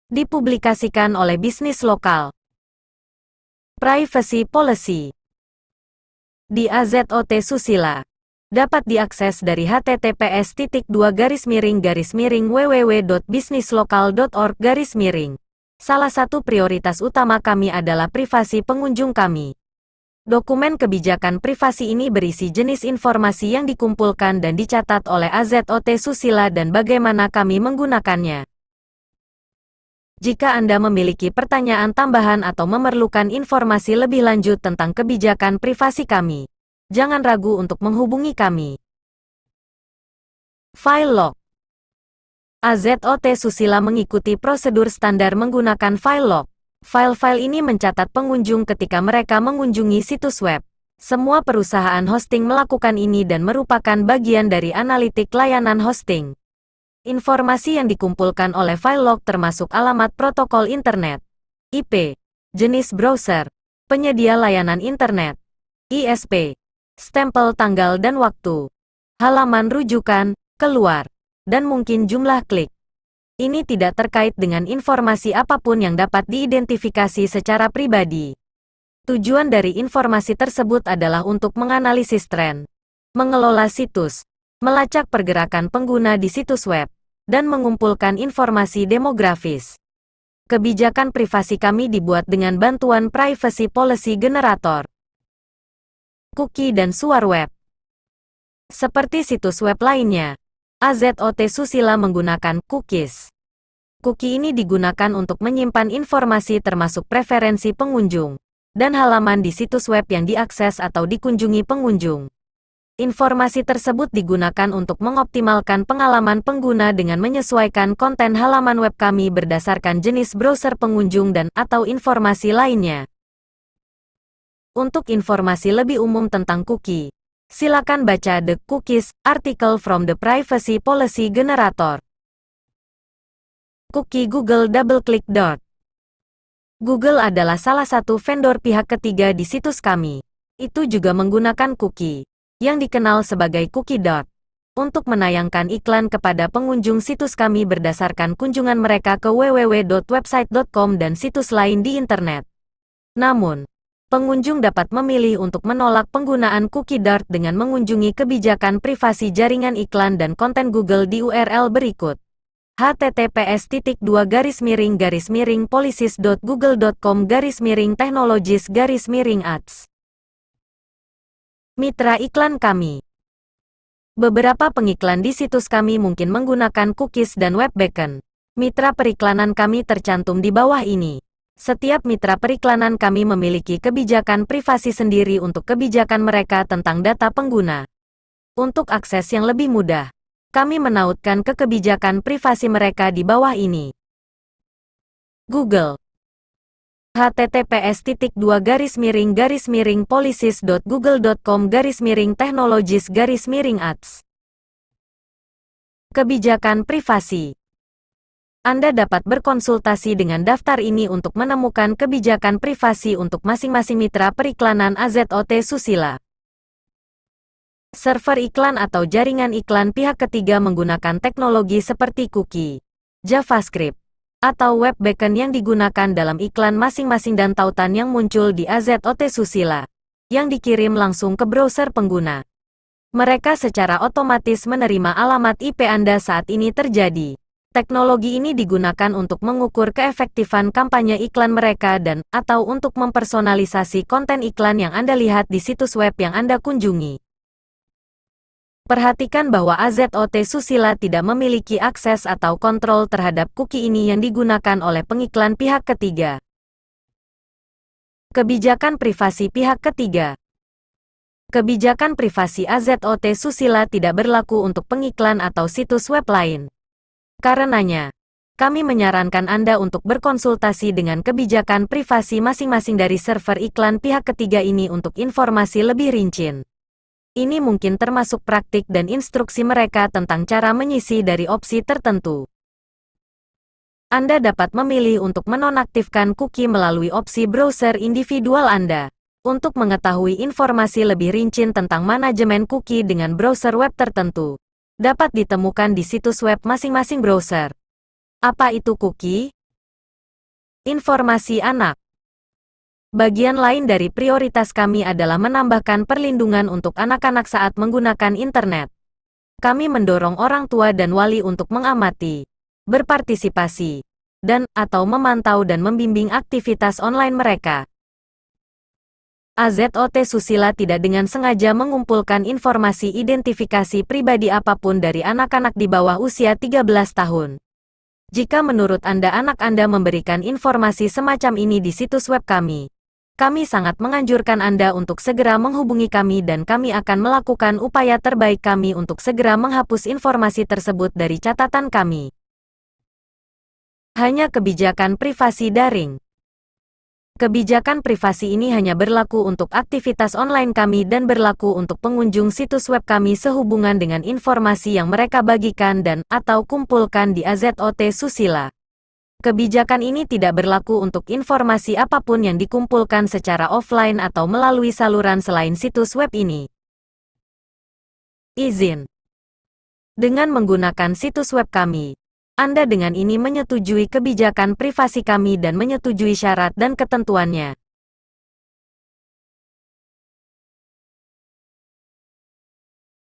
Dipublikasikan oleh bisnis lokal. Privacy Policy di AZOT Susila. Dapat diakses dari https://www.bisnislokal.org. Salah satu prioritas utama kami adalah privasi pengunjung kami. Dokumen kebijakan privasi ini berisi jenis informasi yang dikumpulkan dan dicatat oleh AZOT Susila dan bagaimana kami menggunakannya. Jika Anda memiliki pertanyaan tambahan atau memerlukan informasi lebih lanjut tentang kebijakan privasi kami, jangan ragu untuk menghubungi kami. File Lock. AZOT Susila mengikuti prosedur standar menggunakan File Lock. File-file ini mencatat pengunjung ketika mereka mengunjungi situs web. Semua perusahaan hosting melakukan ini dan merupakan bagian dari analitik layanan hosting. Informasi yang dikumpulkan oleh File Lock termasuk alamat protokol internet, IP, jenis browser, penyedia layanan internet, ISP, stempel tanggal dan waktu, halaman rujukan, keluar, dan mungkin jumlah klik. Ini tidak terkait dengan informasi apapun yang dapat diidentifikasi secara pribadi. Tujuan dari informasi tersebut adalah untuk menganalisis tren, mengelola situs, melacak pergerakan pengguna di situs web, dan mengumpulkan informasi demografis. Kebijakan privasi kami dibuat dengan bantuan Privacy Policy Generator, cookie dan suar web. Seperti situs web lainnya, AZOT Susila menggunakan cookies. Cookie ini digunakan untuk menyimpan informasi termasuk preferensi pengunjung dan halaman di situs web yang diakses atau dikunjungi pengunjung. Informasi tersebut digunakan untuk mengoptimalkan pengalaman pengguna dengan menyesuaikan konten halaman web kami berdasarkan jenis browser pengunjung dan atau informasi lainnya. Untuk informasi lebih umum tentang cookie, silakan baca The Cookies article from the Privacy Policy Generator. Cookie Google DoubleClick. Google adalah salah satu vendor pihak ketiga di situs kami. Itu juga menggunakan cookie yang dikenal sebagai cookie untuk menayangkan iklan kepada pengunjung situs kami berdasarkan kunjungan mereka ke www.website.com dan situs lain di internet. Namun, pengunjung dapat memilih untuk menolak penggunaan cookie dengan mengunjungi kebijakan privasi jaringan iklan dan konten Google di URL berikut: https://policies.google.com/technologies-ads. Mitra iklan kami. Beberapa pengiklan di situs kami mungkin menggunakan cookies dan web beacon. Mitra periklanan kami tercantum di bawah ini. Setiap mitra periklanan kami memiliki kebijakan privasi sendiri untuk kebijakan mereka tentang data pengguna. Untuk akses yang lebih mudah, kami menautkan ke kebijakan privasi mereka di bawah ini. Google. https://policies.google.com/technologies-ads. Kebijakan privasi. Anda dapat berkonsultasi dengan daftar ini untuk menemukan kebijakan privasi untuk masing-masing mitra periklanan AZOT Susila. Server iklan atau jaringan iklan pihak ketiga menggunakan teknologi seperti cookie, JavaScript, atau web beacon yang digunakan dalam iklan masing-masing dan tautan yang muncul di AZOT Susila, yang dikirim langsung ke browser pengguna. Mereka secara otomatis menerima alamat IP Anda saat ini terjadi. Teknologi ini digunakan untuk mengukur keefektifan kampanye iklan mereka dan atau untuk mempersonalisasi konten iklan yang Anda lihat di situs web yang Anda kunjungi. Perhatikan bahwa AZOT Susila tidak memiliki akses atau kontrol terhadap cookie ini yang digunakan oleh pengiklan pihak ketiga. Kebijakan privasi pihak ketiga. Kebijakan privasi AZOT Susila tidak berlaku untuk pengiklan atau situs web lain. Karenanya, kami menyarankan Anda untuk berkonsultasi dengan kebijakan privasi masing-masing dari server iklan pihak ketiga ini untuk informasi lebih rinci. Ini mungkin termasuk praktik dan instruksi mereka tentang cara mengisi dari opsi tertentu. Anda dapat memilih untuk menonaktifkan cookie melalui opsi browser individual Anda. Untuk mengetahui informasi lebih rinci tentang manajemen cookie dengan browser web tertentu, dapat ditemukan di situs web masing-masing browser. Apa itu cookie? Informasi anak. Bagian lain dari prioritas kami adalah menambahkan perlindungan untuk anak-anak saat menggunakan internet. Kami mendorong orang tua dan wali untuk mengamati, berpartisipasi, dan/atau memantau dan membimbing aktivitas online mereka. AZOT Susila tidak dengan sengaja mengumpulkan informasi identifikasi pribadi apapun dari anak-anak di bawah usia 13 tahun. Jika menurut Anda anak Anda memberikan informasi semacam ini di situs web kami sangat menganjurkan Anda untuk segera menghubungi kami dan kami akan melakukan upaya terbaik kami untuk segera menghapus informasi tersebut dari catatan kami. Hanya kebijakan privasi daring. Kebijakan privasi ini hanya berlaku untuk aktivitas online kami dan berlaku untuk pengunjung situs web kami sehubungan dengan informasi yang mereka bagikan dan/atau kumpulkan di AZOT Susila. Kebijakan ini tidak berlaku untuk informasi apapun yang dikumpulkan secara offline atau melalui saluran selain situs web ini. Izin. Dengan menggunakan situs web kami, Anda dengan ini menyetujui kebijakan privasi kami dan menyetujui syarat dan ketentuannya.